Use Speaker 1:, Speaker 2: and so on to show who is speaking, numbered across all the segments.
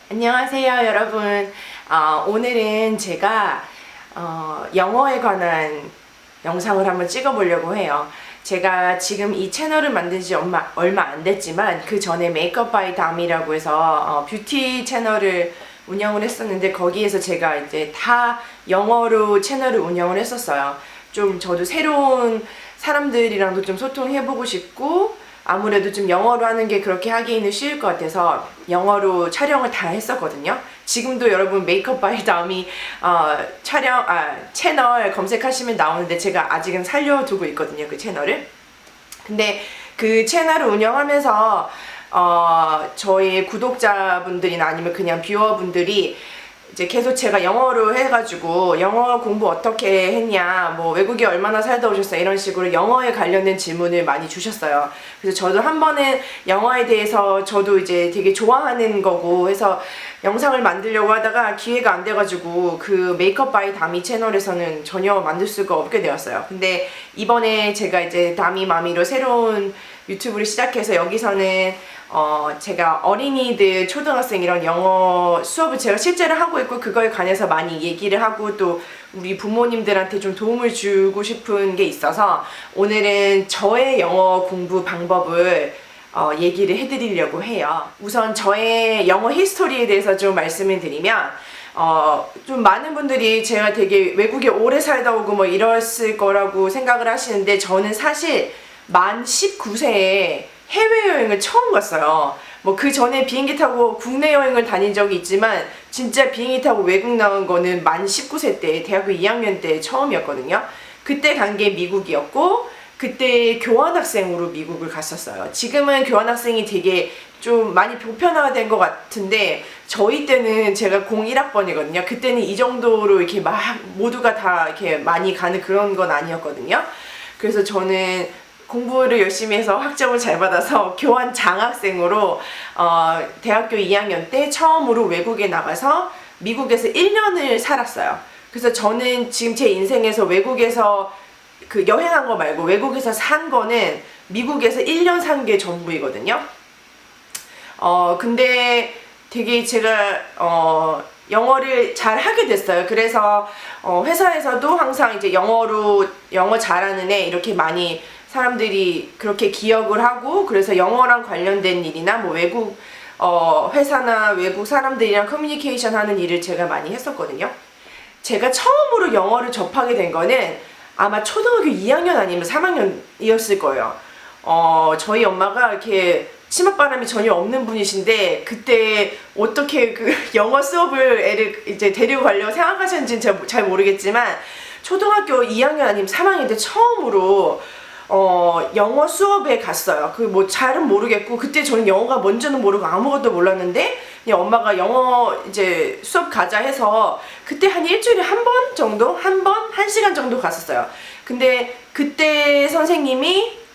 Speaker 1: 안녕하세요, 여러분. 오늘은 제가 영어에 관한 영상을 한번 찍어보려고 해요. 제가 지금 이 채널을 만든 지 얼마 안 됐지만 그 전에 메이크업 바이 담이라고 해서 뷰티 채널을 운영을 했었는데 거기에서 제가 이제 다 영어로 채널을 운영을 했었어요. 좀 저도 새로운 사람들이랑도 좀 소통해보고 싶고 아무래도 좀 영어로 하는 게 그렇게 하기에는 쉬울 것 같아서 영어로 촬영을 다 했었거든요. 지금도 여러분 메이크업 바이 담이 채널 검색하시면 나오는데 제가 아직은 살려두고 있거든요, 그 채널을. 근데 그 채널을 운영하면서 저희 구독자분들이나 아니면 그냥 뷰어분들이 이제 계속 제가 영어로 해가지고 영어 공부 어떻게 했냐, 뭐 외국에 얼마나 살다 오셨어요, 이런 식으로 영어에 관련된 질문을 많이 주셨어요. 그래서 저도 한 번은 영어에 대해서 저도 이제 되게 좋아하는 거고 해서 영상을 만들려고 하다가 기회가 안 돼가지고 그 메이크업 바이 다미 채널에서는 전혀 만들 수가 없게 되었어요. 근데 이번에 제가 이제 다미 마미로 새로운 유튜브를 시작해서 여기서는 제가 어린이들, 초등학생 이런 영어 수업을 제가 실제로 하고 있고 그거에 관해서 많이 얘기를 하고 또 우리 부모님들한테 좀 도움을 주고 싶은 게 있어서 오늘은 저의 영어 공부 방법을 얘기를 해드리려고 해요. 우선 저의 영어 히스토리에 대해서 좀 말씀을 드리면 좀 많은 분들이 제가 되게 외국에 오래 살다 오고 뭐 이랬을 거라고 생각을 하시는데 저는 사실 만 19세에 해외여행을 처음 갔어요. 뭐 그 전에 비행기 타고 국내 여행을 다닌 적이 있지만 진짜 비행기 타고 외국 나온 거는 만 19세 때 대학교 2학년 때 처음이었거든요. 그때 간 게 미국이었고 그때 교환학생으로 미국을 갔었어요. 지금은 교환학생이 되게 좀 많이 보편화된 것 같은데 저희 때는 제가 01학번이거든요. 그때는 이 정도로 이렇게 막 모두가 다 이렇게 많이 가는 그런 건 아니었거든요. 그래서 저는 공부를 열심히 해서 학점을 잘 받아서 교환 장학생으로 대학교 2학년 때 처음으로 외국에 나가서 미국에서 1년을 살았어요. 그래서 저는 지금 제 인생에서 외국에서 그 여행한 거 말고 외국에서 산 거는 미국에서 1년 산 게 전부이거든요. 근데 되게 제가 영어를 잘 하게 됐어요. 그래서 회사에서도 항상 이제 영어 잘하는 애 이렇게 많이 사람들이 그렇게 기억을 하고 그래서 영어랑 관련된 일이나 뭐 외국 회사나 외국 사람들이랑 커뮤니케이션 하는 일을 제가 많이 했었거든요. 제가 처음으로 영어를 접하게 된 거는 아마 초등학교 2학년 아니면 3학년이었을 거예요. 저희 엄마가 이렇게 치맛바람이 전혀 없는 분이신데 그때 어떻게 그 영어 수업을 애를 이제 데리고 가려고 생각하셨는지는 잘 모르겠지만 초등학교 2학년 아니면 3학년 때 처음으로 영어 수업에 갔어요. 그 뭐 잘은 모르겠고 그때 저는 영어가 뭔지는 모르고 아무것도 몰랐는데 그냥 엄마가 영어 이제 수업 가자 해서 그때 한 일주일에 한 번 정도? 한 시간 정도 갔었어요. 근데 그때 선생님이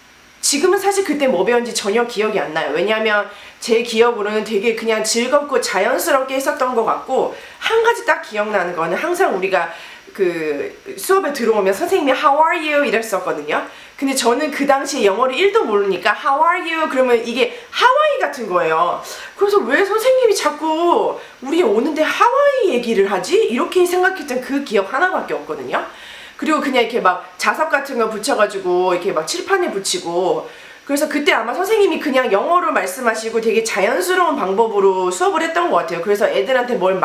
Speaker 1: 지금은 사실 그때 뭐 배웠는지 전혀 기억이 안 나요. 왜냐하면 제 기억으로는 되게 그냥 즐겁고 자연스럽게 했었던 것 같고 한 가지 딱 기억나는 거는 항상 우리가 그 수업에 들어오면 선생님이 How are you? 이랬었거든요. 근데 저는 그 당시에 영어를 1도 모르니까 How are you? 그러면 이게 하와이 같은 거예요. 그래서 왜 선생님이 자꾸 우리 오는데 하와이 얘기를 하지? 이렇게 생각했던 그 기억 하나밖에 없거든요. 그리고 그냥 이렇게 막 자석 같은 거 붙여가지고 이렇게 막 칠판에 붙이고 그래서 그때 아마 선생님이 그냥 영어로 말씀하시고 되게 자연스러운 방법으로 수업을 했던 것 같아요. 그래서 애들한테 뭘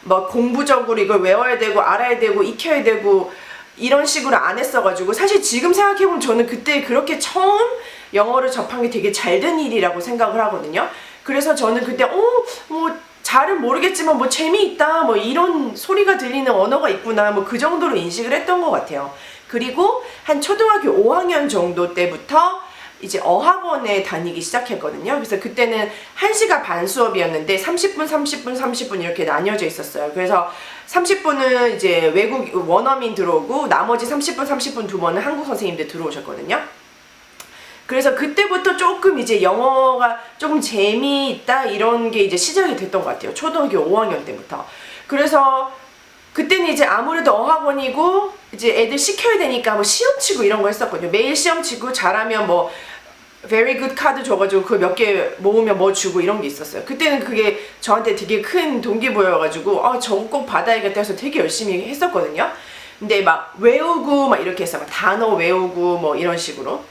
Speaker 1: 막 공부적으로 이걸 외워야 되고 알아야 되고 익혀야 되고 이런 식으로 안 했어가지고 사실 지금 생각해보면 저는 그때 그렇게 처음 영어를 접한 게 되게 잘된 일이라고 생각을 하거든요. 그래서 저는 그때 뭐 잘은 모르겠지만 뭐 재미있다 뭐 이런 소리가 들리는 언어가 있구나 뭐 그 정도로 인식을 했던 것 같아요. 그리고 한 초등학교 5학년 정도 때부터 이제 어학원에 다니기 시작했거든요. 그래서 그때는 1시간 반 수업이었는데 30분 이렇게 나뉘어져 있었어요. 그래서 30분은 이제 외국 원어민 들어오고 나머지 30분 두 번은 한국 선생님들 들어오셨거든요. 그래서 그때부터 조금 이제 영어가 조금 재미있다 이런 게 이제 시작이 됐던 것 같아요. 초등학교 5학년 때부터. 그래서 그때는 이제 아무래도 어학원이고 이제 애들 시켜야 되니까 뭐 시험 치고 이런 거 했었거든요. 매일 시험 치고 잘하면 뭐 very good 카드 줘가지고 그 몇 개 모으면 뭐 주고 이런 게 있었어요. 그때는 그게 저한테 되게 큰 동기부여여가지고 저거 꼭 받아야겠다 해서 되게 열심히 했었거든요. 근데 막 외우고 막 이렇게 했어요. 막 단어 외우고 뭐 이런 식으로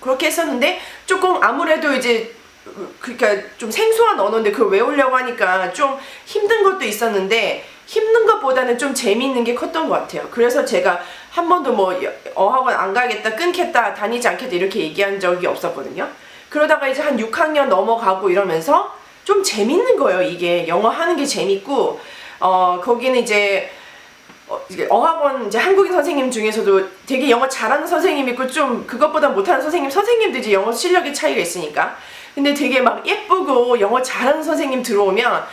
Speaker 1: 그렇게 했었는데 조금 아무래도 이제 그러니까 좀 생소한 언어인데 그걸 외우려고 하니까 좀 힘든 것도 있었는데 힘든 것보다는 좀 재미있는 게 컸던 것 같아요. 그래서 제가 한 번도 뭐 어학원 안 가겠다, 끊겠다, 다니지 않겠다 이렇게 얘기한 적이 없었거든요. 그러다가 이제 한 6학년 넘어가고 이러면서 좀 재밌는 거예요. 이게 영어 하는 게 재밌고 거기는 이제 어학원 이제 한국인 선생님 중에서도 되게 영어 잘하는 선생님 있고 좀 그것보다 못하는 선생님도 이제 영어 실력의 차이가 있으니까. 근데 되게 막 예쁘고 영어 잘하는 선생님 들어오면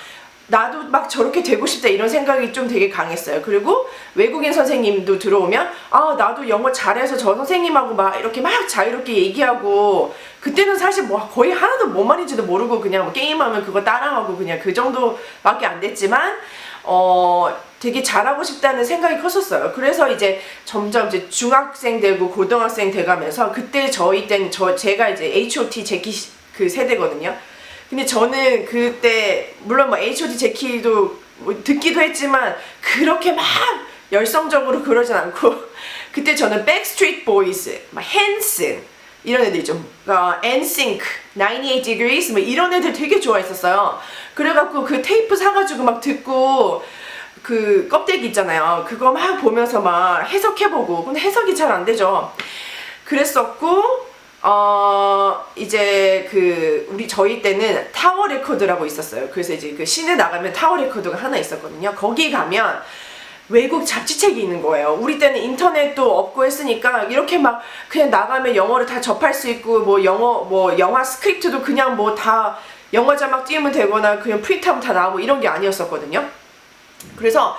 Speaker 1: 나도 막 저렇게 되고 싶다 이런 생각이 좀 되게 강했어요. 그리고 외국인 선생님도 들어오면 나도 영어 잘해서 저 선생님하고 막 이렇게 막 자유롭게 얘기하고 그때는 사실 뭐 거의 하나도 뭔 말인지도 모르고 그냥 뭐 게임하면 그거 따라하고 그냥 그 정도밖에 안 됐지만 되게 잘하고 싶다는 생각이 컸었어요. 그래서 이제 점점 이제 중학생 되고 고등학생 돼가면서 그때 저희 때는 제가 이제 H.O.T 제키 그 세대거든요. 근데 저는 그때 물론 뭐 H.O.T 제키도 뭐 듣기도 했지만 그렇게 막 열성적으로 그러진 않고 그때 저는 Backstreet Boys, 막 Hanson 이런 애들 있죠. NSYNC, 98 Degrees 뭐 이런 애들 되게 좋아했었어요. 그래갖고 그 테이프 사가지고 막 듣고 그 껍데기 있잖아요. 그거 막 보면서 막 해석해보고 근데 해석이 잘 안 되죠. 그랬었고 이제 저희 때는 타워 레코드라고 있었어요. 그래서 이제 그 시내 나가면 타워 레코드가 하나 있었거든요. 거기 가면 외국 잡지책이 있는 거예요. 우리 때는 인터넷도 없고 했으니까 이렇게 막 그냥 나가면 영어를 다 접할 수 있고 뭐 영화 스크립트도 그냥 뭐 다 영어 자막 띄우면 되거나 그냥 프린트하면 다 나오고 이런 게 아니었었거든요. 그래서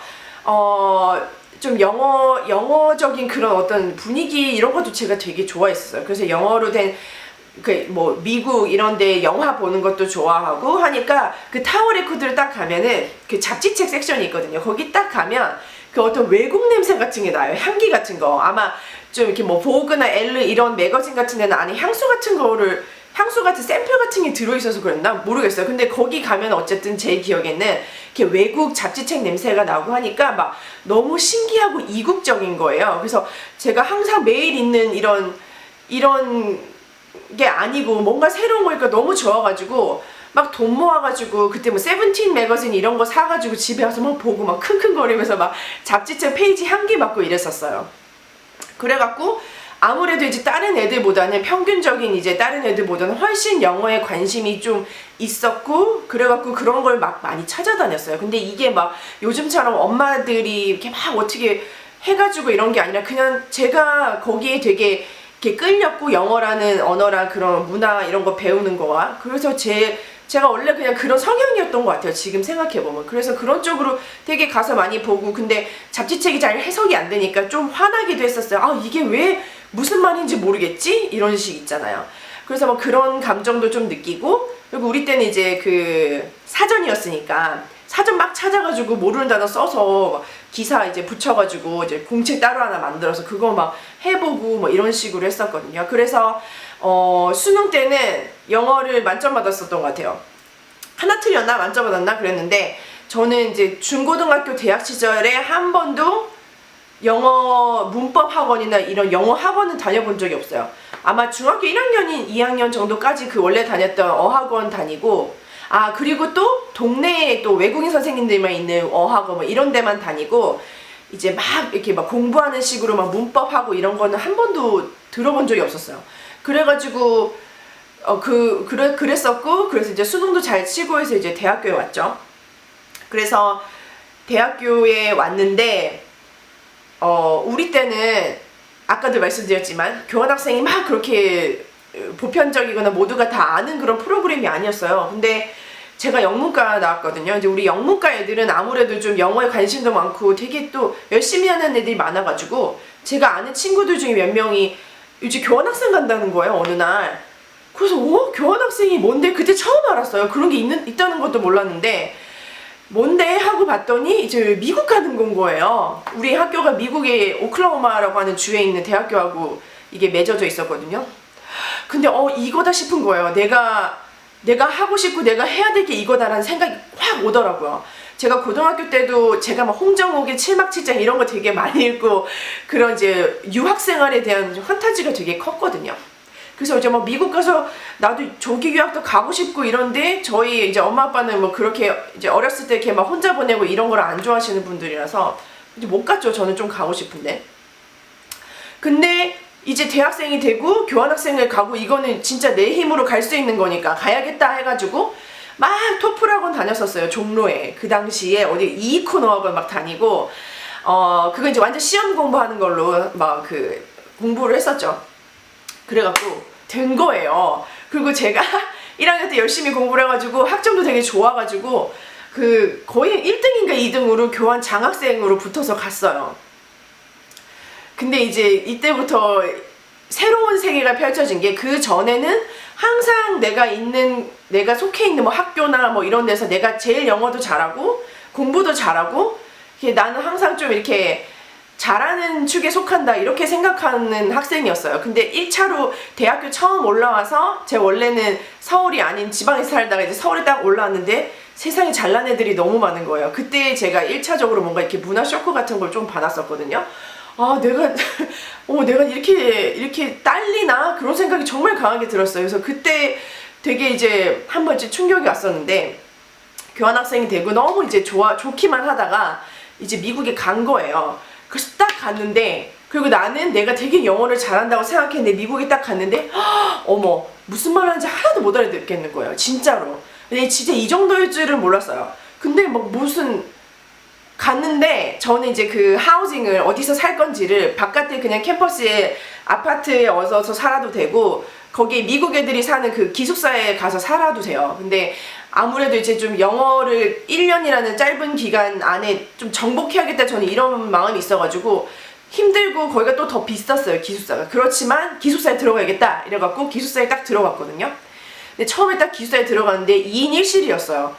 Speaker 1: 좀 영어적인 그런 어떤 분위기 이런 것도 제가 되게 좋아했어요. 그래서 영어로 된 뭐 미국 이런데 영화 보는 것도 좋아하고 하니까 그 타워 레코드를 딱 가면은 그 잡지책 섹션이 있거든요. 거기 딱 가면 그 어떤 외국 냄새 같은 게 나요. 향기 같은 거. 아마 좀 이렇게 뭐 보그나 엘르 이런 매거진 같은 데는 안에 향수 같은 샘플 같은 게 들어있어서 그랬나 모르겠어요. 근데 거기 가면 어쨌든 제 기억에는 이렇게 외국 잡지책 냄새가 나고 하니까 막 너무 신기하고 이국적인 거예요. 그래서 제가 항상 매일 있는 이런 게 아니고 뭔가 새로운 거니까 너무 좋아가지고 막 돈 모아가지고 그때 뭐 세븐틴 매거진 이런 거 사가지고 집에 와서 막 보고 막 킁킁거리면서 막 잡지책 페이지 향기 맡고 이랬었어요. 그래갖고 아무래도 이제 다른 애들보다는 평균적인 이제 다른 애들보다는 훨씬 영어에 관심이 좀 있었고 그래갖고 그런 걸 막 많이 찾아다녔어요. 근데 이게 막 요즘처럼 엄마들이 이렇게 막 어떻게 해가지고 이런 게 아니라 그냥 제가 거기에 되게 이렇게 끌렸고 영어라는 언어랑 그런 문화 이런 거 배우는 거와 그래서 제가 원래 그냥 그런 성향이었던 것 같아요. 지금 생각해보면. 그래서 그런 쪽으로 되게 가서 많이 보고 근데 잡지책이 잘 해석이 안 되니까 좀 화나기도 했었어요. 이게 왜 무슨 말인지 모르겠지? 이런 식 있잖아요. 그래서 뭐 그런 감정도 좀 느끼고 그리고 우리 때는 이제 그 사전이었으니까 사전 막 찾아가지고 모르는 단어 써서 기사 이제 붙여가지고 이제 공책 따로 하나 만들어서 그거 막 해보고 뭐 이런 식으로 했었거든요. 그래서 수능 때는 영어를 만점 받았었던 것 같아요. 하나 틀렸나 만점 받았나 그랬는데 저는 이제 중고등학교 대학 시절에 한 번도 영어 문법 학원이나 이런 영어 학원은 다녀본 적이 없어요. 아마 중학교 1학년인 2학년 정도까지 그 원래 다녔던 어학원 다니고 그리고 또 동네에 또 외국인 선생님들만 있는 어학원 뭐 이런 데만 다니고 이제 막 이렇게 막 공부하는 식으로 막 문법하고 이런 거는 한 번도 들어본 적이 없었어요. 그래가지고 그랬었고 그래서 이제 수능도 잘 치고 해서 이제 대학교에 왔죠. 그래서 대학교에 왔는데 우리 때는 아까도 말씀드렸지만 교환학생이 막 그렇게 보편적이거나 모두가 다 아는 그런 프로그램이 아니었어요. 근데 제가 영문과 나왔거든요. 이제 우리 영문과 애들은 아무래도 좀 영어에 관심도 많고 되게 또 열심히 하는 애들이 많아가지고 제가 아는 친구들 중에 몇 명이 이제 교환학생 간다는 거예요. 어느 날. 그래서 교환학생이 뭔데? 그때 처음 알았어요. 그런 게 있다는 것도 몰랐는데 뭔데? 하고 봤더니 이제 미국 가는 건 거예요. 우리 학교가 미국의 오클라호마라고 하는 주에 있는 대학교하고 이게 맺어져 있었거든요. 근데 이거다 싶은 거예요. 내가 하고 싶고 내가 해야 될 게 이거다라는 생각이 확 오더라고요. 제가 고등학교 때도 제가 막 홍정욱의 7막 7장 이런 거 되게 많이 읽고 그런 이제 유학생활에 대한 환타지가 되게 컸거든요. 그래서 이제 막 미국 가서 나도 조기 유학도 가고 싶고 이런데 저희 이제 엄마 아빠는 뭐 그렇게 이제 어렸을 때 이렇게 막 혼자 보내고 이런 걸 안 좋아하시는 분들이라서 이제 못 갔죠. 저는 좀 가고 싶은데. 근데 이제 대학생이 되고 교환학생을 가고 이거는 진짜 내 힘으로 갈 수 있는 거니까 가야겠다 해가지고 막 토플 학원 다녔었어요. 종로에. 그 당시에 어디 이이콘 어학원 막 다니고 그거 이제 완전 시험 공부하는 걸로 막 그 공부를 했었죠. 그래갖고 된 거예요. 그리고 제가 1학년 때 열심히 공부를 해가지고 학점도 되게 좋아가지고 그 거의 1등인가 2등으로 교환 장학생으로 붙어서 갔어요. 근데 이제 이때부터 새로운 세계가 펼쳐진 게 그 전에는 항상 내가 속해 있는 뭐 학교나 뭐 이런 데서 내가 제일 영어도 잘하고 공부도 잘하고 나는 항상 좀 이렇게 잘하는 축에 속한다 이렇게 생각하는 학생이었어요. 근데 1차로 대학교 처음 올라와서 제 원래는 서울이 아닌 지방에 살다가 이제 서울에 딱 올라왔는데 세상에 잘난 애들이 너무 많은 거예요. 그때 제가 1차적으로 뭔가 이렇게 문화 쇼크 같은 걸 좀 받았었거든요. 내가 이렇게 딸리나 그런 생각이 정말 강하게 들었어요. 그래서 그때 되게 이제 한 번쯤 충격이 왔었는데 교환학생이 되고 너무 이제 좋기만 하다가 이제 미국에 간 거예요. 그래서 딱 갔는데 그리고 나는 내가 되게 영어를 잘한다고 생각했는데 미국에 딱 갔는데 어머 무슨 말 하는지 하나도 못 알아듣겠는 거예요. 진짜로. 근데 진짜 이 정도일 줄은 몰랐어요. 근데 뭐 무슨 갔는데 저는 이제 그 하우징을 어디서 살 건지를 바깥에 그냥 캠퍼스에 아파트에 얻어서 살아도 되고 거기 미국 애들이 사는 그 기숙사에 가서 살아도 돼요. 근데 아무래도 이제 좀 영어를 1년이라는 짧은 기간 안에 좀 정복해야겠다 저는 이런 마음이 있어가지고 힘들고 거기가 또 더 비쌌어요. 기숙사가. 그렇지만 기숙사에 들어가야겠다 이래갖고 기숙사에 딱 들어갔거든요. 근데 처음에 딱 기숙사에 들어갔는데 2인 1실이었어요.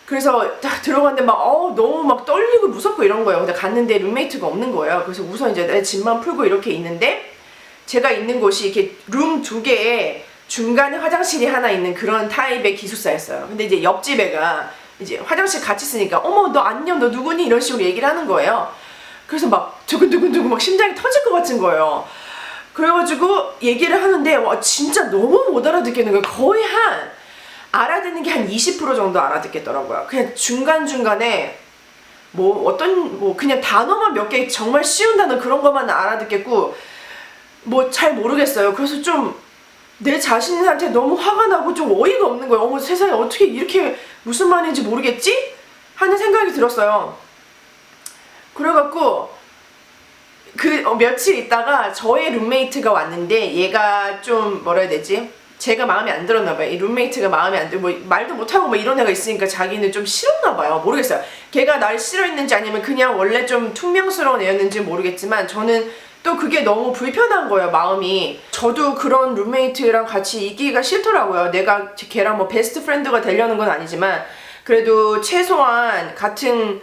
Speaker 1: 그래서 딱 들어갔는데 막 너무 막 떨리고 무섭고 이런 거예요. 근데 갔는데 룸메이트가 없는 거예요. 그래서 우선 이제 내 짐만 풀고 이렇게 있는데 제가 있는 곳이 이렇게 룸 2개에 중간에 화장실이 하나 있는 그런 타입의 기숙사였어요. 근데 이제 옆집 애가 이제 화장실 같이 쓰니까 어머 너 안녕 너 누구니 이런 식으로 얘기를 하는 거예요. 그래서 막 두근두근두근 막 심장이 터질 것 같은 거예요. 그래가지고 얘기를 하는데 와 진짜 너무 못 알아듣겠는 거예요. 거의 알아듣는 게 한 20% 정도 알아듣겠더라고요. 그냥 중간중간에 그냥 단어만 몇 개 정말 쉬운 단어 그런 것만 알아듣겠고 뭐 잘 모르겠어요. 그래서 좀 내 자신한테 너무 화가 나고 좀 어이가 없는 거예요. 어머 세상에 어떻게 이렇게 무슨 말인지 모르겠지? 하는 생각이 들었어요. 그래갖고 며칠 있다가 저의 룸메이트가 왔는데 얘가 좀 뭐라 해야 되지? 제가 마음에 안 들었나 봐요. 이 룸메이트가 마음에 안 들고 말도 못하고 뭐 이런 애가 있으니까 자기는 좀 싫었나 봐요. 모르겠어요. 걔가 날 싫어했는지 아니면 그냥 원래 좀 퉁명스러운 애였는지 모르겠지만 저는 또 그게 너무 불편한 거예요. 마음이. 저도 그런 룸메이트랑 같이 있기가 싫더라고요. 내가 걔랑 뭐 베스트 프렌드가 되려는 건 아니지만 그래도 최소한 같은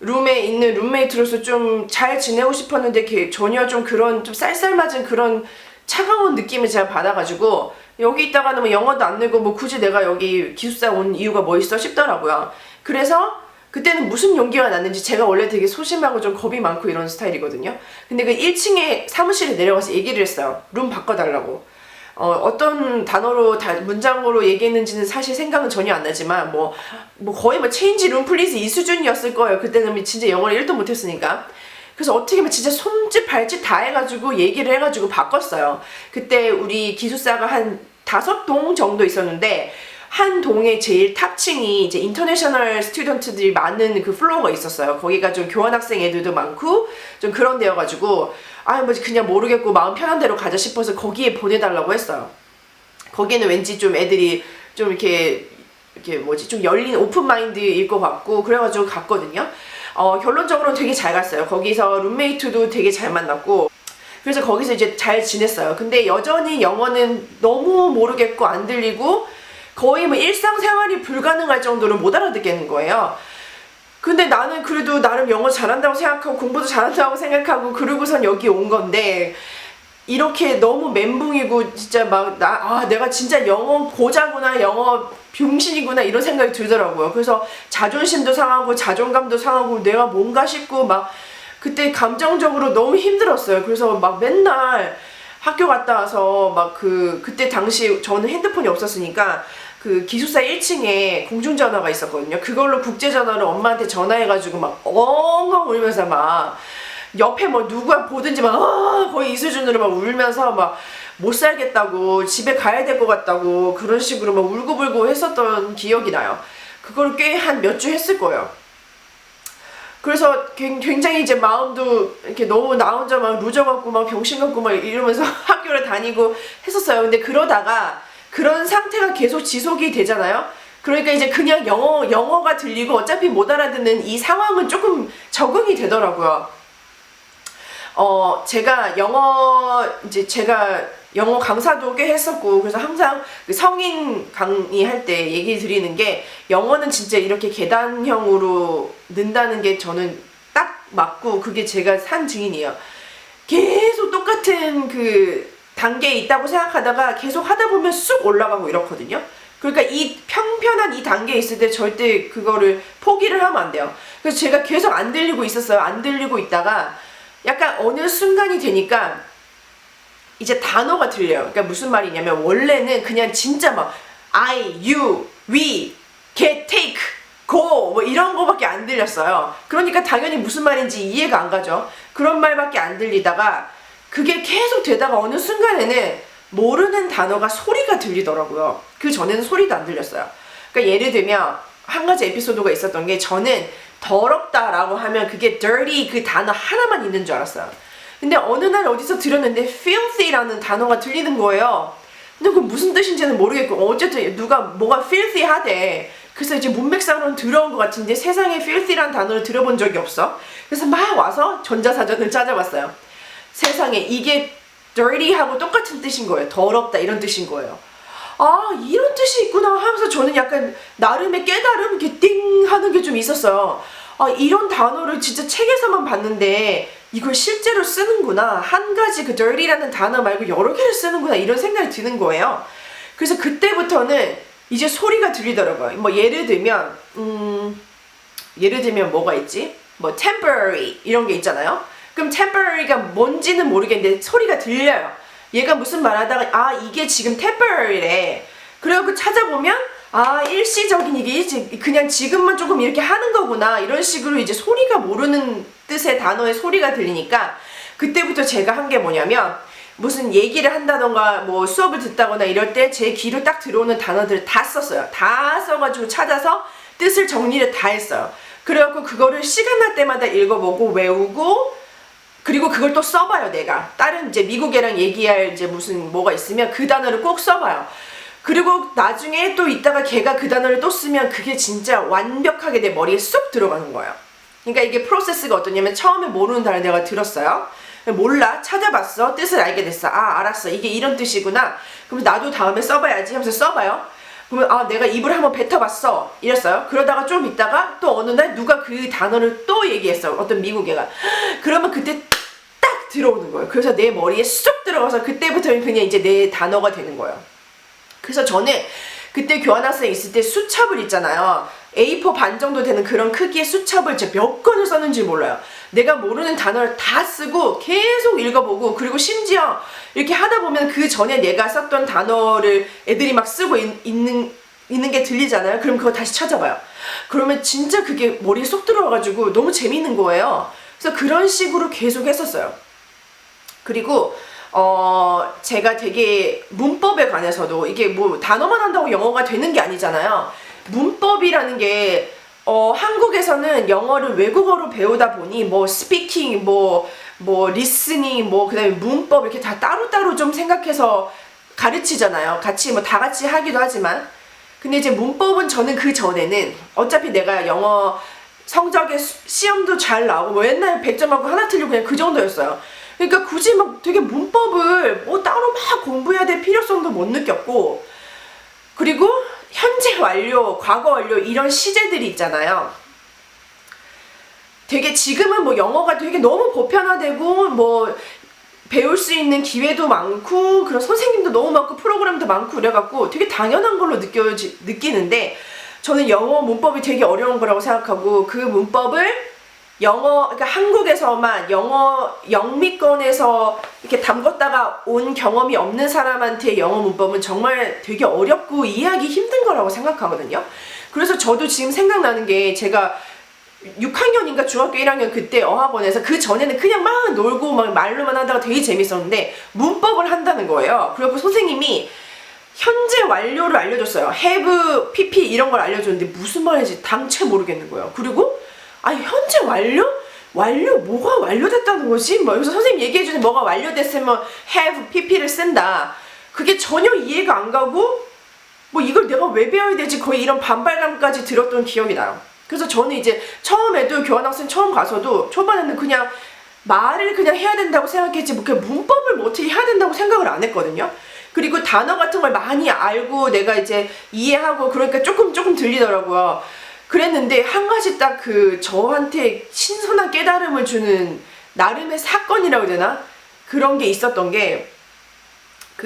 Speaker 1: 룸에 있는 룸메이트로서 좀 잘 지내고 싶었는데 걔 전혀 좀 그런 좀 쌀쌀맞은 그런 차가운 느낌을 제가 받아가지고 여기 있다가는 뭐 영어도 안 늘고 뭐 굳이 내가 여기 기숙사 온 이유가 뭐 있어 싶더라고요. 그래서 그때는 무슨 용기가 났는지 제가 원래 되게 소심하고 좀 겁이 많고 이런 스타일이거든요. 근데 그 1층에 사무실에 내려가서 얘기를 했어요. 룸 바꿔달라고. 어떤 단어로 문장으로 얘기했는지는 사실 생각은 전혀 안 나지만 뭐 거의 뭐 체인지 룸 플리즈 이 수준이었을 거예요. 그때는 진짜 영어를 1도 못했으니까. 그래서 어떻게 보면 진짜 손짓 발짓 다 해가지고 얘기를 해가지고 바꿨어요. 그때 우리 기숙사가 한 5동 정도 있었는데 한 동의 제일 탑층이 이제 인터내셔널 스튜던트들이 많은 그 플로어가 있었어요. 거기가 좀 교환학생 애들도 많고 좀 그런 데여가지고 뭐 그냥 모르겠고 마음 편한 대로 가자 싶어서 거기에 보내달라고 했어요. 거기는 왠지 좀 애들이 좀 이렇게 좀 열린 오픈 마인드일 것 같고 그래가지고 갔거든요. 결론적으로는 되게 잘 갔어요. 거기서 룸메이트도 되게 잘 만났고 그래서 거기서 이제 잘 지냈어요. 근데 여전히 영어는 너무 모르겠고 안 들리고 거의 뭐 일상생활이 불가능할 정도로 못 알아듣겠는 거예요. 근데 나는 그래도 나름 영어 잘한다고 생각하고 공부도 잘한다고 생각하고 그러고선 여기 온 건데 이렇게 너무 멘붕이고 진짜 막 내가 진짜 영어 고자구나, 영어 병신이구나 이런 생각이 들더라고요. 그래서 자존심도 상하고 자존감도 상하고 내가 뭔가 싶고 막 그때 감정적으로 너무 힘들었어요. 그래서 막 맨날 학교 갔다 와서 막 그때 당시 저는 핸드폰이 없었으니까 그 기숙사 1층에 공중전화가 있었거든요. 그걸로 국제전화를 엄마한테 전화해가지고 막 엉엉 울면서 막 옆에 뭐 누가 보든지 막 거의 이 수준으로 막 울면서 막 못 살겠다고, 집에 가야 될 것 같다고 그런 식으로 막 울고불고 했었던 기억이 나요. 그걸 꽤 한 몇 주 했을 거예요. 그래서 굉장히 이제 마음도 이렇게 너무 나 혼자 막 루저 같고 막 병신 같고 막 이러면서 학교를 다니고 했었어요. 근데 그러다가 그런 상태가 계속 지속이 되잖아요. 그러니까 이제 그냥 영어가 들리고 어차피 못 알아듣는 이 상황은 조금 적응이 되더라고요. 제가 영어 강사도 꽤 했었고, 그래서 항상 그 성인 강의할 때 얘기 드리는 게, 영어는 진짜 이렇게 계단형으로 는다는 게 저는 딱 맞고, 그게 제가 산 증인이에요. 계속 똑같은 그 단계에 있다고 생각하다가 계속 하다 보면 쑥 올라가고 이렇거든요. 그러니까 이 평편한 이 단계에 있을 때 절대 그거를 포기를 하면 안 돼요. 그래서 제가 계속 안 들리고 있었어요. 안 들리고 있다가 약간 어느 순간이 되니까 이제 단어가 들려요. 그러니까 무슨 말이냐면, 원래는 그냥 진짜 막 I, you, we, get, take, go 뭐 이런 거밖에 안 들렸어요. 그러니까 당연히 무슨 말인지 이해가 안 가죠. 그런 말밖에 안 들리다가 그게 계속 되다가 어느 순간에는 모르는 단어가 소리가 들리더라고요. 그 전에는 소리도 안 들렸어요. 그러니까 예를 들면 한 가지 에피소드가 있었던 게, 저는 더럽다라고 하면 그게 dirty 그 단어 하나만 있는 줄 알았어요. 근데 어느 날 어디서 들었는데 filthy라는 단어가 들리는 거예요. 근데 그게 무슨 뜻인지는 모르겠고, 어쨌든 누가 뭐가 filthy 하대. 그래서 이제 문맥상으로는 들어온 것 같은데 세상에 filthy라는 단어를 들어본 적이 없어. 그래서 막 와서 전자사전을 찾아봤어요. 세상에 이게 dirty하고 똑같은 뜻인 거예요. 더럽다 이런 뜻인 거예요. 아, 이런 뜻이 있구나 하면서 저는 약간 나름의 깨달음, 이렇게 띵 하는 게 좀 있었어요. 아, 이런 단어를 진짜 책에서만 봤는데 이걸 실제로 쓰는구나. 한 가지 그 dirty라는 단어 말고 여러 개를 쓰는구나. 이런 생각이 드는 거예요. 그래서 그때부터는 이제 소리가 들리더라고요. 뭐 예를 들면 뭐가 있지? 뭐 temporary 이런 게 있잖아요. 그럼 temporary가 뭔지는 모르겠는데 소리가 들려요. 얘가 무슨 말 하다가 이게 지금 temporary래. 그래갖고 찾아보면 일시적인 이게 그냥 지금만 조금 이렇게 하는 거구나. 이런 식으로 이제 소리가 모르는 뜻의 단어의 소리가 들리니까, 그때부터 제가 한 게 뭐냐면, 무슨 얘기를 한다던가 뭐 수업을 듣다거나 이럴 때 제 귀로 딱 들어오는 단어들을 다 썼어요. 다 써가지고 찾아서 뜻을 정리를 다 했어요. 그래갖고 그거를 시간 날 때마다 읽어보고 외우고, 그리고 그걸 또 써봐요. 내가 다른 이제 미국애랑 얘기할 이제 무슨 뭐가 있으면 그 단어를 꼭 써봐요. 그리고 나중에 또 이따가 걔가 그 단어를 또 쓰면 그게 진짜 완벽하게 내 머리에 쏙 들어가는 거예요. 그러니까 이게 프로세스가 어떠냐면, 처음에 모르는 단어 내가 들었어요. 몰라, 찾아봤어, 뜻을 알게 됐어. 알았어, 이게 이런 뜻이구나. 그럼 나도 다음에 써봐야지 하면서 써봐요. 그러면 내가 입을 한번 뱉어봤어 이랬어요. 그러다가 좀 있다가 또 어느 날 누가 그 단어를 또 얘기했어. 어떤 미국 애가. 그러면 그때 딱 들어오는 거예요. 그래서 내 머리에 쏙 들어가서 그때부터는 그냥 이제 내 단어가 되는 거예요. 그래서 저는 그때 교환학생 있을 때 수첩을 있잖아요. A4 반 정도 되는 그런 크기의 수첩을 제가 몇 권을 썼는지 몰라요. 내가 모르는 단어를 다 쓰고 계속 읽어보고, 그리고 심지어 이렇게 하다 보면 그 전에 내가 썼던 단어를 애들이 막 쓰고 있는 게 들리잖아요. 그럼 그거 다시 찾아봐요. 그러면 진짜 그게 머리에 쏙 들어와가지고 너무 재밌는 거예요. 그래서 그런 식으로 계속 했었어요. 그리고 제가 되게 문법에 관해서도, 이게 뭐 단어만 한다고 영어가 되는 게 아니잖아요. 문법이라는 게 한국에서는 영어를 외국어로 배우다 보니 뭐 스피킹, 뭐 리스닝, 그다음에 문법 이렇게 다 따로따로 좀 생각해서 가르치잖아요. 같이 뭐 다 같이 하기도 하지만, 근데 이제 문법은 저는 그 전에는 어차피 내가 영어 성적에 시험도 잘 나오고 뭐 옛날 100점 맞고 하나 틀리고 그냥 그 정도였어요. 그러니까 굳이 막 되게 문법을 뭐 따로 막 공부해야 될 필요성도 못 느꼈고, 그리고 현재 완료, 과거 완료 이런 시제들이 있잖아요. 되게 지금은 뭐 영어가 되게 너무 보편화되고 뭐 배울 수 있는 기회도 많고 그런 선생님도 너무 많고 프로그램도 많고 그래갖고 되게 당연한 걸로 느끼는데 저는 영어 문법이 되게 어려운 거라고 생각하고 그 문법을 그러니까 한국에서만 영어 영미권에서 이렇게 담궜다가 온 경험이 없는 사람한테 영어 문법은 정말 되게 어렵고 이해하기 힘든 거라고 생각하거든요. 그래서 저도 지금 생각나는 게 제가 6학년인가 중학교 1학년 그때 어학원에서 그 전에는 그냥 막 놀고 막 말로만 하다가 되게 재밌었는데 문법을 한다는 거예요. 그리고 선생님이 현재 완료를 알려줬어요. have, pp 이런 걸 알려줬는데 무슨 말인지 당최 모르겠는 거예요. 그리고 아니 현재 완료? 완료? 뭐가 완료됐다는 거지? 뭐 여기서 선생님 얘기해주는 뭐가 완료됐으면 have, pp를 쓴다. 그게 전혀 이해가 안 가고 뭐 이걸 내가 왜 배워야 되지? 거의 이런 반발감까지 들었던 기억이 나요. 그래서 저는 이제 처음에도 교환학생 처음 가서도 초반에는 그냥 말을 그냥 해야 된다고 생각했지 뭐 문법을 뭐 어떻게 해야 된다고 생각을 안 했거든요. 그리고 단어 같은 걸 많이 알고 내가 이제 이해하고 그러니까 조금 들리더라고요. 그랬는데 한 가지 딱 저한테 신선한 깨달음을 주는 나름의 사건이라고 해야 되나? 그런 게 있었던 게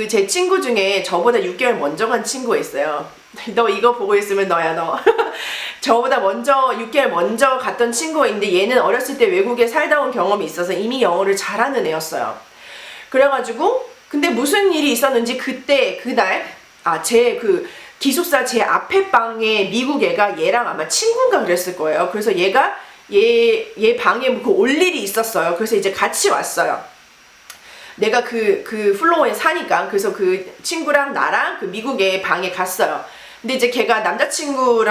Speaker 1: 제 친구 중에 저보다 6개월 먼저 간 친구가 있어요. 너 이거 보고 있으면 너야 너. 저보다 6개월 먼저 갔던 친구가 있는데 얘는 어렸을 때 외국에 살다 온 경험이 있어서 이미 영어를 잘하는 애였어요. 그래가지고 근데 무슨 일이 있었는지 그날 제 기숙사 제 앞에 방에 미국 애가 얘랑 아마 친구인가 그랬을 거예요. 그래서 얘가 얘 방에 올 일이 있었어요. 그래서 이제 같이 왔어요. 내가 플로어에 사니까. 그래서 그 친구랑 나랑 미국의 방에 갔어요. 근데 이제 걔가 남자친구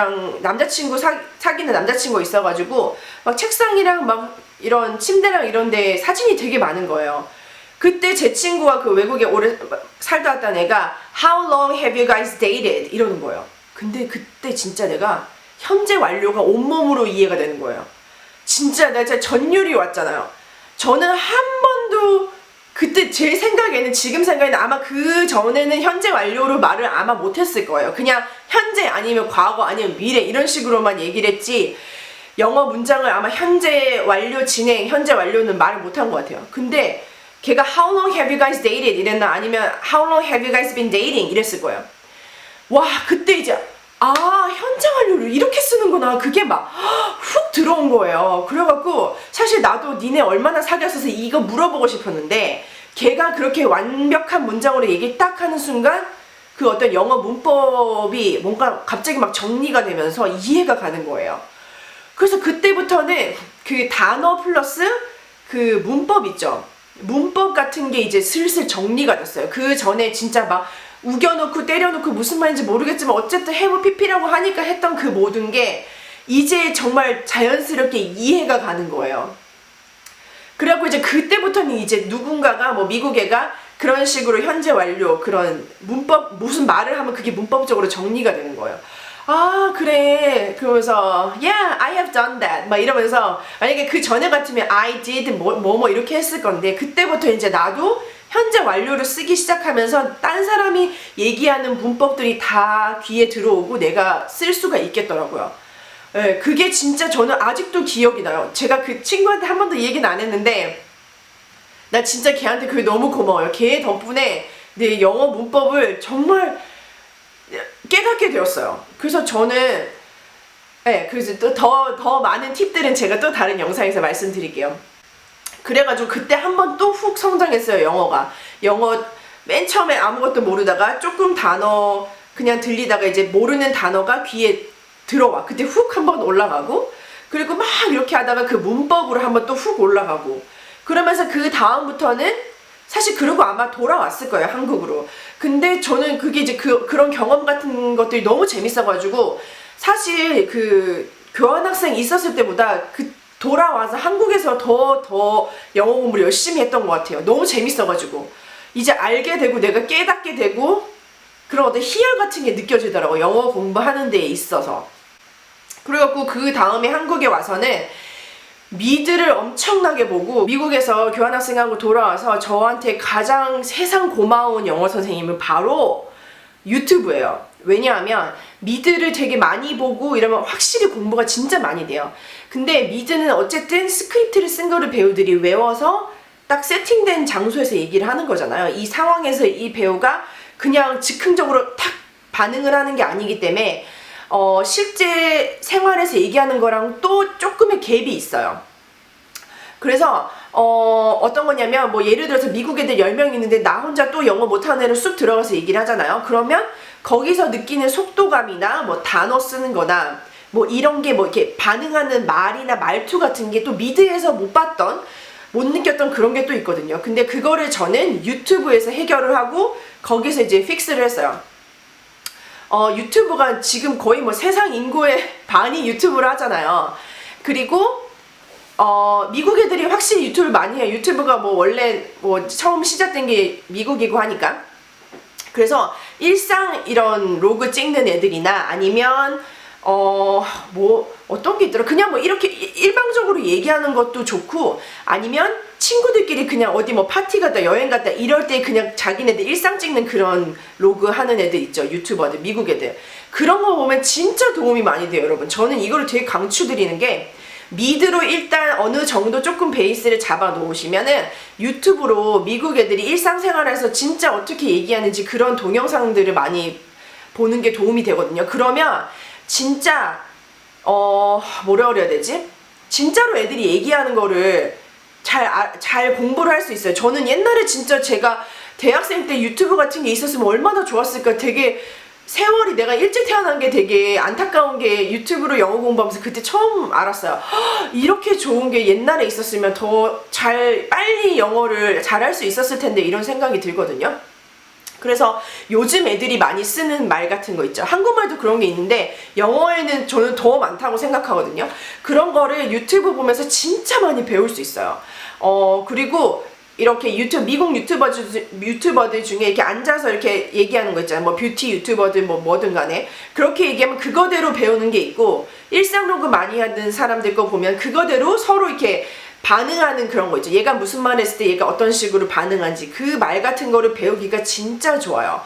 Speaker 1: 사귀는 남자친구가 있어가지고 막 책상이랑 막 이런 침대랑 이런데 사진이 되게 많은 거예요. 그때 제 친구가 외국에 오래 살다 왔던 애가 How long have you guys dated? 이러는 거예요. 근데 그때 진짜 내가 현재 완료가 온몸으로 이해가 되는 거예요. 진짜 내가 진짜 전율이 왔잖아요. 저는 한 번도 그때 제 생각에는 지금 생각에는 아마 그 전에는 현재 완료로 말을 아마 못했을 거예요. 그냥 현재 아니면 과거 아니면 미래 이런 식으로만 얘기를 했지 영어 문장을 아마 현재 완료 진행 현재 완료는 말을 못한 것 같아요. 근데 걔가 How long have you guys dated? 이랬나 아니면 How long have you guys been dating? 이랬을 거예요. 와 그때 이제 현재 완료를 이렇게 쓰는구나. 그게 막 훅 들어온 거예요. 그래갖고 사실 나도 니네 얼마나 사귀었어서 이거 물어보고 싶었는데 걔가 그렇게 완벽한 문장으로 얘기 딱 하는 순간 그 어떤 영어 문법이 뭔가 갑자기 막 정리가 되면서 이해가 가는 거예요. 그래서 그때부터는 그 단어 플러스 그 문법 있죠. 문법 같은 게 이제 슬슬 정리가 됐어요. 그 전에 진짜 막 우겨놓고 때려놓고 무슨 말인지 모르겠지만 어쨌든 have pp라고 하니까 했던 그 모든 게 이제 정말 자연스럽게 이해가 가는 거예요. 그래갖고 이제 그때부터는 이제 누군가가 뭐 미국 애가 그런 식으로 현재 완료 그런 문법 무슨 말을 하면 그게 문법적으로 정리가 되는 거예요. 그래. 그러면서 yeah, I have done that 막 이러면서 만약에 그 전에 같으면 I did 뭐 이렇게 했을 건데 그때부터 이제 나도 현재 완료를 쓰기 시작하면서 딴 사람이 얘기하는 문법들이 다 귀에 들어오고 내가 쓸 수가 있겠더라고요. 네, 그게 진짜 저는 아직도 기억이 나요. 제가 그 친구한테 한 번도 얘기는 안 했는데 나 진짜 걔한테 그게 너무 고마워요. 걔 덕분에 내 영어 문법을 정말 깨닫게 되었어요. 그래서 저는 그래서 또 더 많은 팁들은 제가 또 다른 영상에서 말씀드릴게요. 그래가지고 그때 한 번 또 훅 성장했어요. 영어 맨 처음에 아무것도 모르다가 조금 단어 그냥 들리다가 이제 모르는 단어가 귀에 들어와. 그때 훅 한 번 올라가고 그리고 막 이렇게 하다가 그 문법으로 한 번 또 훅 올라가고 그러면서 그 다음부터는 사실 그러고 아마 돌아왔을 거예요. 한국으로. 근데 저는 그게 이제 그런 경험 같은 것들이 너무 재밌어가지고 사실 교환학생 있었을 때보다 돌아와서 한국에서 더 영어 공부를 열심히 했던 것 같아요. 너무 재밌어가지고 이제 알게 되고 내가 깨닫게 되고 그런 어떤 희열 같은 게 느껴지더라고요. 영어 공부하는 데에 있어서. 그래갖고 그 다음에 한국에 와서는 미드를 엄청나게 보고 미국에서 교환학생하고 돌아와서 저한테 가장 세상 고마운 영어 선생님은 바로 유튜브예요. 왜냐하면 미드를 되게 많이 보고 이러면 확실히 공부가 진짜 많이 돼요. 근데 미드는 어쨌든 스크립트를 쓴 거를 배우들이 외워서 딱 세팅된 장소에서 얘기를 하는 거잖아요. 이 상황에서 이 배우가 그냥 즉흥적으로 탁 반응을 하는 게 아니기 때문에 실제 생활에서 얘기하는 거랑 또 조금의 갭이 있어요. 그래서 어떤 거냐면 뭐 예를 들어서 미국 애들 10명 있는데 나 혼자 또 영어 못하는 애를 쑥 들어가서 얘기를 하잖아요. 그러면 거기서 느끼는 속도감이나 뭐 단어 쓰는 거나 뭐 이런 게 뭐 이렇게 반응하는 말이나 말투 같은 게 또 미드에서 못 봤던 못 느꼈던 그런 게 또 있거든요. 근데 그거를 저는 유튜브에서 해결을 하고 거기서 이제 픽스를 했어요. 유튜브가 지금 거의 뭐 세상 인구의 반이 유튜브를 하잖아요. 그리고 미국 애들이 확실히 유튜브를 많이 해요. 유튜브가 뭐 원래 뭐 처음 시작된 게 미국이고 하니까. 그래서 일상 이런 로그 찍는 애들이나 아니면 뭐 어떤 게 있더라. 그냥 뭐 이렇게 일방적으로 얘기하는 것도 좋고, 아니면 친구들끼리 그냥 어디 뭐 파티 갔다 여행 갔다 이럴 때 그냥 자기네들 일상 찍는 그런 로그 하는 애들 있죠. 유튜버들, 미국 애들. 그런 거 보면 진짜 도움이 많이 돼요, 여러분. 저는 이거를 되게 강추드리는 게, 미드로 일단 어느 정도 조금 베이스를 잡아 놓으시면은 유튜브로 미국 애들이 일상생활에서 진짜 어떻게 얘기하는지 그런 동영상들을 많이 보는 게 도움이 되거든요. 그러면 진짜 뭐라 그래야 되지? 진짜로 애들이 얘기하는 거를 잘 공부를 할 수 있어요. 저는 옛날에 진짜 제가 대학생 때 유튜브 같은 게 있었으면 얼마나 좋았을까. 되게 세월이, 내가 일찍 태어난 게 되게 안타까운 게 유튜브로 영어 공부하면서 그때 처음 알았어요. 이렇게 좋은 게 옛날에 있었으면 더 빨리 영어를 잘할 수 있었을 텐데, 이런 생각이 들거든요. 그래서 요즘 애들이 많이 쓰는 말 같은 거 있죠. 한국말도 그런 게 있는데 영어에는 저는 더 많다고 생각하거든요. 그런 거를 유튜브 보면서 진짜 많이 배울 수 있어요. 그리고 이렇게 미국 유튜버들 중에 이렇게 앉아서 이렇게 얘기하는 거 있잖아요. 뭐 뷰티 유튜버들 뭐든 간에 그렇게 얘기하면 그거대로 배우는 게 있고, 일상 로그 많이 하는 사람들 거 보면 그거대로 서로 이렇게 반응하는 그런 거 있죠. 얘가 무슨 말 했을 때 얘가 어떤 식으로 반응한지 그 말 같은 거를 배우기가 진짜 좋아요.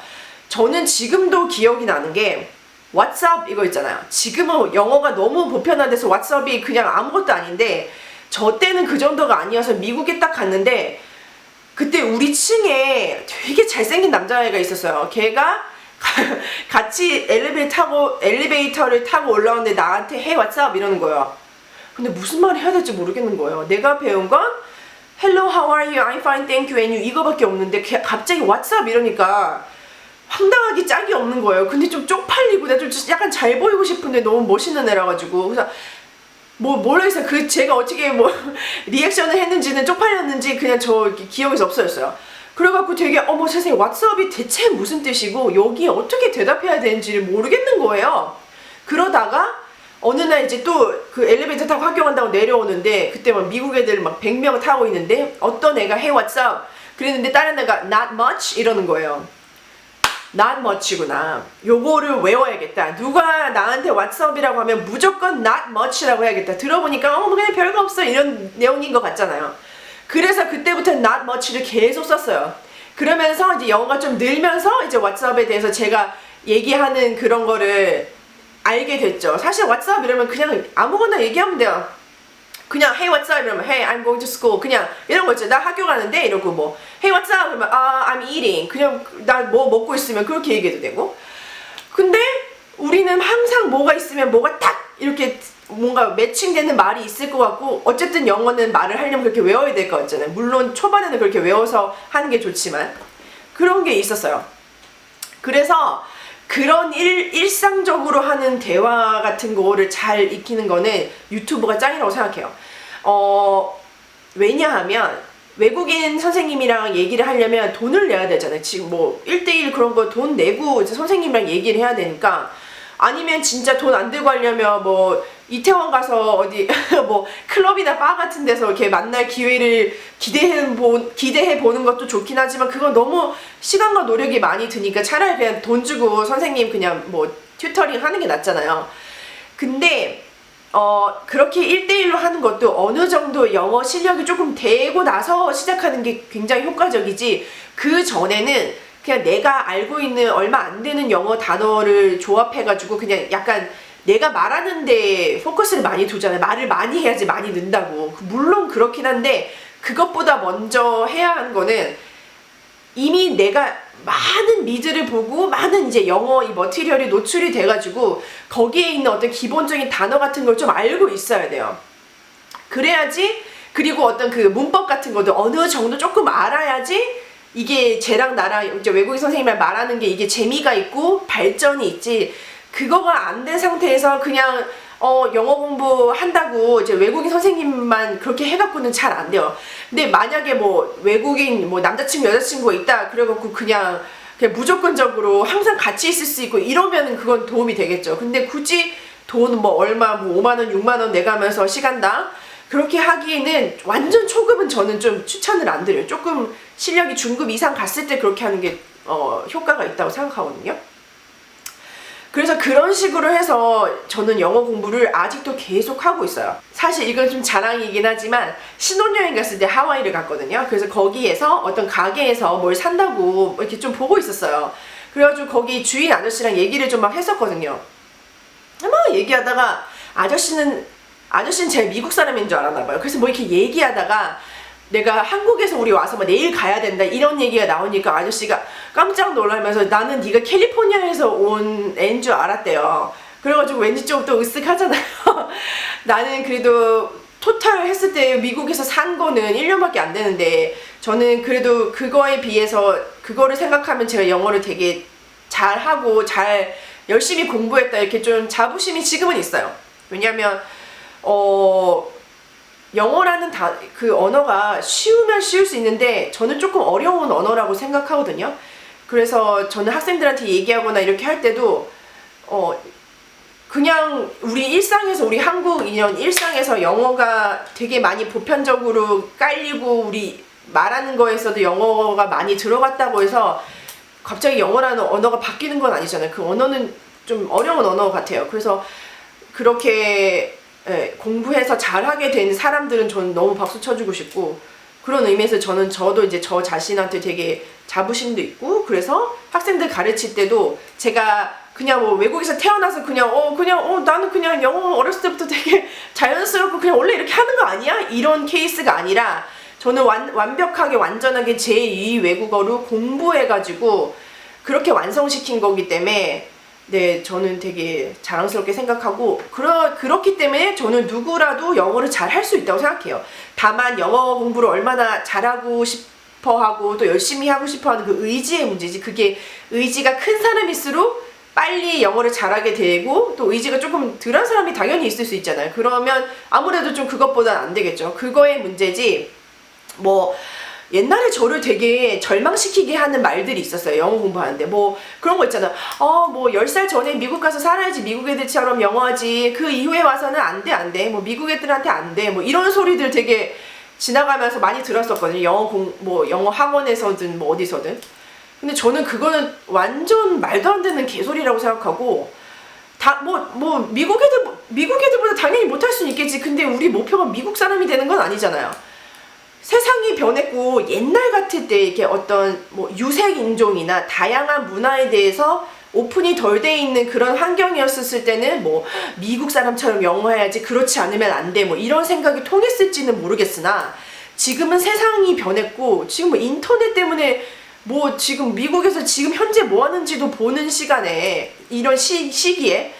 Speaker 1: 저는 지금도 기억이 나는 게 왓츠업 이거 있잖아요. 지금은 영어가 너무 보편화돼서 왓츠업이 그냥 아무것도 아닌데, 저 때는 그 정도가 아니어서 미국에 딱 갔는데 그때 우리 층에 되게 잘생긴 남자애가 있었어요. 걔가 같이 엘리베이터를 타고 올라오는데 나한테 Hey, what's up? 이러는 거예요. 근데 무슨 말을 해야 될지 모르겠는 거예요. 내가 배운 건 Hello, how are you? I'm fine, thank you, and you 이거밖에 없는데 갑자기 what's up? 이러니까 황당하기 짝이 없는 거예요. 근데 좀 쪽팔리고 내가 좀 약간 잘 보이고 싶은데 너무 멋있는 애라 가지고, 그래서 모르겠어요. 제가 어떻게 리액션을 했는지는 쪽팔렸는지 그냥 저 기억에서 없어졌어요. 그래갖고 되게 어머 세상에 왓츠업이 대체 무슨 뜻이고 여기에 어떻게 대답해야 되는지를 모르겠는 거예요. 그러다가 어느 날 이제 또 그 엘리베이터 타고 학교 간다고 내려오는데, 그때 막 미국 애들 막 100명 타고 있는데 어떤 애가 Hey what's up? 그랬는데 다른 애가 Not much? 이러는 거예요. Not much구나. 요거를 외워야겠다. 누가 나한테 what's up이라고 하면 무조건 not much라고 해야겠다. 들어보니까 그냥 별거 없어 이런 내용인 것 같잖아요. 그래서 그때부터 not much를 계속 썼어요. 그러면서 이제 영어가 좀 늘면서 이제 what's up에 대해서 제가 얘기하는 그런 거를 알게 됐죠. 사실 what's up 이러면 그냥 아무거나 얘기하면 돼요. 그냥 hey what's up 이러면 hey I'm going to school 그냥 이런 거 있죠. 나 학교 가는데 이러고 뭐 hey what's up 그러면 I'm eating 그냥 나 뭐 먹고 있으면 그렇게 얘기해도 되고. 근데 우리는 항상 뭐가 있으면 뭐가 딱 이렇게 뭔가 매칭되는 말이 있을 것 같고, 어쨌든 영어는 말을 하려면 그렇게 외워야 될 것 같잖아요. 물론 초반에는 그렇게 외워서 하는 게 좋지만 그런 게 있었어요. 그래서 그런 일상적으로 하는 대화 같은 거를 잘 익히는 거는 유튜브가 짱이라고 생각해요. 왜냐하면 외국인 선생님이랑 얘기를 하려면 돈을 내야 되잖아요. 지금 뭐 1대1 그런 거 돈 내고 이제 선생님이랑 얘기를 해야 되니까, 아니면 진짜 돈 안 들고 하려면 뭐 이태원 가서 어디 뭐 클럽이나 바 같은 데서 이렇게 만날 기회를 기대해 보는 것도 좋긴 하지만 그건 너무 시간과 노력이 많이 드니까 차라리 그냥 돈 주고 선생님 그냥 뭐 튜터링 하는 게 낫잖아요. 근데 그렇게 1대1로 하는 것도 어느 정도 영어 실력이 조금 되고 나서 시작하는 게 굉장히 효과적이지, 그 전에는 그냥 내가 알고 있는 얼마 안 되는 영어 단어를 조합해가지고 그냥 약간 내가 말하는데 포커스를 많이 두잖아요. 말을 많이 해야지 많이 는다고. 물론 그렇긴 한데 그것보다 먼저 해야 하는 거는 이미 내가 많은 미드를 보고 많은 이제 영어 이 머티리얼이 노출이 돼가지고 거기에 있는 어떤 기본적인 단어 같은 걸 좀 알고 있어야 돼요. 그래야지. 그리고 어떤 그 문법 같은 것도 어느 정도 조금 알아야지 이게 쟤랑 나랑 이제 외국인 선생님이랑 말하는 게 이게 재미가 있고 발전이 있지. 그거가 안 된 상태에서 그냥 영어 공부한다고 이제 외국인 선생님만 그렇게 해갖고는 잘 안 돼요. 근데 만약에 뭐 외국인 뭐 남자친구 여자친구가 있다 그래갖고 그냥 무조건적으로 항상 같이 있을 수 있고 이러면은 그건 도움이 되겠죠. 근데 굳이 돈 뭐 얼마 뭐 5만원 6만원 내가면서 시간당 그렇게 하기에는 완전 초급은 저는 좀 추천을 안 드려요. 조금 실력이 중급 이상 갔을 때 그렇게 하는 게 효과가 있다고 생각하거든요. 그래서 그런 식으로 해서 저는 영어 공부를 아직도 계속 하고 있어요. 사실 이건 좀 자랑이긴 하지만 신혼여행 갔을 때 하와이를 갔거든요. 그래서 거기에서 어떤 가게에서 뭘 산다고 이렇게 좀 보고 있었어요. 그래가지고 거기 주인 아저씨랑 얘기를 좀 막 했었거든요. 막 얘기하다가 아저씨는 제가 미국 사람인 줄 알았나 봐요. 그래서 뭐 이렇게 얘기하다가 내가 한국에서 우리 와서 뭐 내일 가야 된다 이런 얘기가 나오니까 아저씨가 깜짝 놀라면서 나는 네가 캘리포니아에서 온 애인 줄 알았대요. 그래가지고 왠지 좀 또 으쓱하잖아요. 나는 그래도 토탈 했을 때 미국에서 산 거는 1년밖에 안 되는데 저는 그래도 그거에 비해서 그거를 생각하면 제가 영어를 되게 잘하고 잘 열심히 공부했다 이렇게 좀 자부심이 지금은 있어요. 왜냐면 영어라는 그 언어가 쉬우면 쉬울 수 있는데 저는 조금 어려운 언어라고 생각하거든요. 그래서 저는 학생들한테 얘기하거나 이렇게 할 때도 그냥 우리 일상에서 우리 한국인연 일상에서 영어가 되게 많이 보편적으로 깔리고 우리 말하는 거에서도 영어가 많이 들어갔다고 해서 갑자기 영어라는 언어가 바뀌는 건 아니잖아요. 그 언어는 좀 어려운 언어 같아요. 그래서 그렇게 공부해서 잘하게 된 사람들은 저는 너무 박수 쳐주고 싶고 그런 의미에서 저도 이제 저 자신한테 되게 자부심도 있고 그래서 학생들 가르칠 때도 제가 그냥 뭐 외국에서 태어나서 그냥 나는 그냥 영어 어렸을 때부터 되게 자연스럽고 그냥 원래 이렇게 하는 거 아니야? 이런 케이스가 아니라 저는 완벽하게 완전하게 제2 외국어로 공부해가지고 그렇게 완성시킨 거기 때문에 네, 저는 되게 자랑스럽게 생각하고 그렇기 때문에 저는 누구라도 영어를 잘 할 수 있다고 생각해요. 다만 영어 공부를 얼마나 잘하고 싶어하고 또 열심히 하고 싶어하는 그 의지의 문제지. 그게 의지가 큰 사람일수록 빨리 영어를 잘하게 되고 또 의지가 조금 덜한 사람이 당연히 있을 수 있잖아요. 그러면 아무래도 좀 그것보다는 안 되겠죠. 그거의 문제지. 뭐 옛날에 저를 되게 절망시키게 하는 말들이 있었어요. 영어 공부하는데 뭐 그런 거 있잖아. 뭐 10살 전에 미국 가서 살아야지 미국 애들처럼 영어하지. 그 이후에 와서는 안 돼. 뭐 미국 애들한테 안 돼. 뭐 이런 소리들 되게 지나가면서 많이 들었었거든요. 영어 학원에서든 뭐 어디서든. 근데 저는 그거는 완전 말도 안 되는 개소리라고 생각하고 미국 애들보다 당연히 못할 수는 있겠지. 근데 우리 목표가 미국 사람이 되는 건 아니잖아요. 세상이 변했고 옛날 같을 때 이렇게 어떤 뭐 유색 인종이나 다양한 문화에 대해서 오픈이 덜 돼 있는 그런 환경이었을 때는 뭐 미국 사람처럼 영어 해야지 그렇지 않으면 안 돼 뭐 이런 생각이 통했을지는 모르겠으나 지금은 세상이 변했고 지금 뭐 인터넷 때문에 뭐 지금 미국에서 지금 현재 뭐 하는지도 보는 시간에 이런 시기에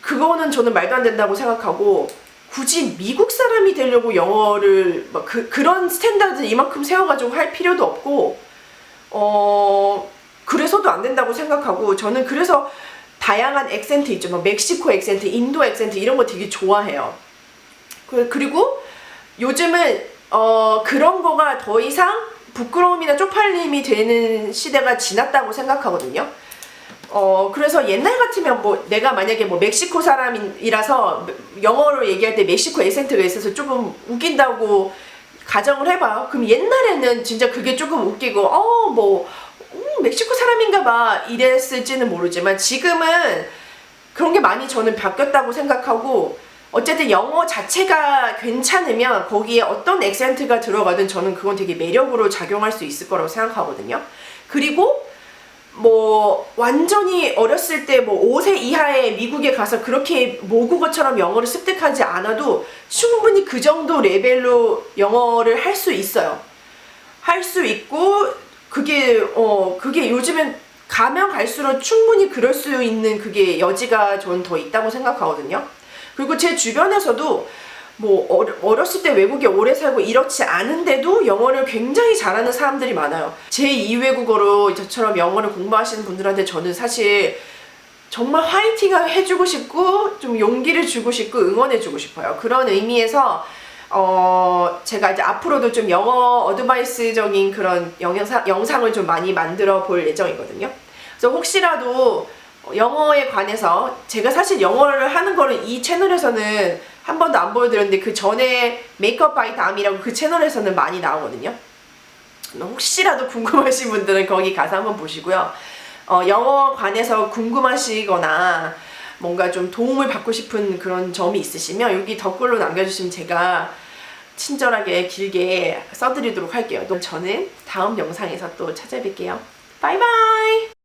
Speaker 1: 그거는 저는 말도 안 된다고 생각하고 굳이 미국 사람이 되려고 영어를 막 그런 스탠다드 이만큼 세워가지고 할 필요도 없고 그래서도 안 된다고 생각하고 저는 그래서 다양한 액센트 있죠. 막 멕시코 액센트, 인도 액센트 이런 거 되게 좋아해요. 그리고 요즘은 그런 거가 더 이상 부끄러움이나 쪽팔림이 되는 시대가 지났다고 생각하거든요. 그래서 옛날 같으면 뭐 내가 만약에 뭐 멕시코 사람이라서 영어로 얘기할 때 멕시코 액센트가 있어서 조금 웃긴다고 가정을 해봐요. 그럼 옛날에는 진짜 그게 조금 웃기고 멕시코 사람인가 봐 이랬을지는 모르지만 지금은 그런 게 많이 저는 바뀌었다고 생각하고 어쨌든 영어 자체가 괜찮으면 거기에 어떤 액센트가 들어가든 저는 그건 되게 매력으로 작용할 수 있을 거라고 생각하거든요. 그리고 뭐 완전히 어렸을 때 뭐 5세 이하의 미국에 가서 그렇게 모국어처럼 영어를 습득하지 않아도 충분히 그 정도 레벨로 영어를 할 수 있어요. 할 수 있고 그게 요즘엔 가면 갈수록 충분히 그럴 수 있는 그게 여지가 전 더 있다고 생각하거든요. 그리고 제 주변에서도 뭐 어렸을 때 외국에 오래 살고 이렇지 않은데도 영어를 굉장히 잘하는 사람들이 많아요. 제2외국어로 저처럼 영어를 공부하시는 분들한테 저는 사실 정말 화이팅 해주고 싶고 좀 용기를 주고 싶고 응원해주고 싶어요. 그런 의미에서 제가 이제 앞으로도 좀 영어 어드바이스적인 그런 영상을 좀 많이 만들어 볼 예정이거든요. 그래서 혹시라도 영어에 관해서 제가 사실 영어를 하는 거를 이 채널에서는 한 번도 안 보여드렸는데 그 전에 메이크업 바이 담이라고 그 채널에서는 많이 나오거든요. 혹시라도 궁금하신 분들은 거기 가서 한번 보시고요. 영어 관해서 궁금하시거나 뭔가 좀 도움을 받고 싶은 그런 점이 있으시면 여기 댓글로 남겨주시면 제가 친절하게 길게 써드리도록 할게요. 저는 다음 영상에서 또 찾아뵐게요. 바이바이!